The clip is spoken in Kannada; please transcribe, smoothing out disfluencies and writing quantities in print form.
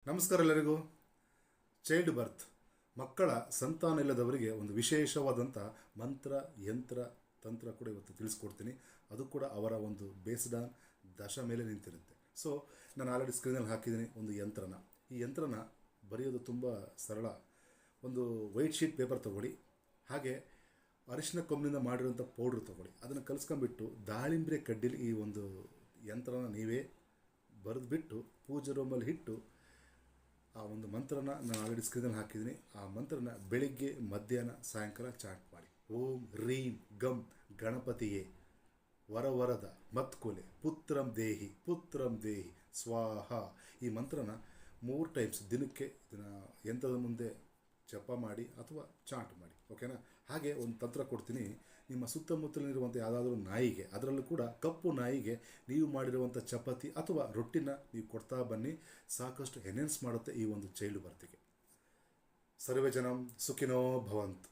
ನಮಸ್ಕಾರ ಎಲ್ಲರಿಗೂ. ಚೈಲ್ಡ್ ಬರ್ತ್, ಮಕ್ಕಳ ಸಂತಾನ ಇಲ್ಲದವರಿಗೆ ಒಂದು ವಿಶೇಷವಾದಂಥ ಮಂತ್ರ, ಯಂತ್ರ, ತಂತ್ರ ಕೂಡ ಇವತ್ತು ತಿಳಿಸ್ಕೊಡ್ತೀನಿ. ಅದು ಕೂಡ ಅವರ ಒಂದು ಬೇಸ್ಡ್ ಆನ್ ದಶ ಮೇಲೆ ನಿಂತಿರುತ್ತೆ. ಸೊ ನಾನು ಆಲ್ರೆಡಿ ಸ್ಕ್ರೀನಲ್ಲಿ ಹಾಕಿದ್ದೀನಿ ಒಂದು ಯಂತ್ರನ. ಈ ಯಂತ್ರನ ಬರೆಯೋದು ತುಂಬ ಸರಳ. ಒಂದು ವೈಟ್ ಶೀಟ್ ಪೇಪರ್ ತೊಗೊಳ್ಳಿ, ಹಾಗೆ ಅರಿಶಿನ ಕೊಂಬಿನಿಂದ ಮಾಡಿರುವಂಥ ಪೌಡ್ರ್ ತೊಗೊಳ್ಳಿ. ಅದನ್ನು ಕಲಿಸ್ಕೊಂಡ್ಬಿಟ್ಟು ದಾಳಿಂಬ್ರೆ ಕಡ್ಡಿಲಿ ಈ ಒಂದು ಯಂತ್ರನ ನೀವೇ ಬರೆದುಬಿಟ್ಟು ಪೂಜೆ ರೂಮಲ್ಲಿ ಇಟ್ಟು ಆ ಒಂದು ಮಂತ್ರನ ನಾನು ಆಲ್ರೆಡಿ ಸ್ಕ್ರೀನಲ್ಲಿ ಹಾಕಿದ್ದೀನಿ. ಆ ಮಂತ್ರನ ಬೆಳಿಗ್ಗೆ, ಮಧ್ಯಾಹ್ನ, ಸಾಯಂಕಾಲ ಚಾಂಟ್ ಮಾಡಿ. ಓಂ ರೀಂ ಗಂ ಗಣಪತಿಯೇ ವರವರದ ಮತ್ಕೊಲೆ ಪುತ್ರಂ ದೇಹಿ ಸ್ವಾಹ. ಈ ಮಂತ್ರನ 3 ಟೈಮ್ಸ್ ದಿನಕ್ಕೆ ಇದನ್ನು ಯಂತ್ರದ ಮುಂದೆ ಜಪ ಮಾಡಿ ಅಥವಾ ಚಾಂಟ್ ಮಾಡಿ, ಓಕೆನಾ. ಹಾಗೆ ಒಂದು ತಂತ್ರ ಕೊಡ್ತೀನಿ. ನಿಮ್ಮ ಸುತ್ತಮುತ್ತಲಿರುವಂಥ ಯಾವುದಾದ್ರೂ ನಾಯಿಗೆ, ಅದರಲ್ಲೂ ಕೂಡ ಕಪ್ಪು ನಾಯಿಗೆ ನೀವು ಮಾಡಿರುವಂಥ ಚಪಾತಿ ಅಥವಾ ರೊಟ್ಟಿನ ನೀವು ಕೊಡ್ತಾ ಬನ್ನಿ. ಸಾಕಷ್ಟು ಎನ್ಹೆನ್ಸ್ ಮಾಡುತ್ತೆ ಈ ಒಂದು ಚೈಲ್ಡ್ ಬರ್ತಿಗೆ. ಸರ್ವೇ ಜನಂ ಸುಖಿನೋ ಭವಂತು.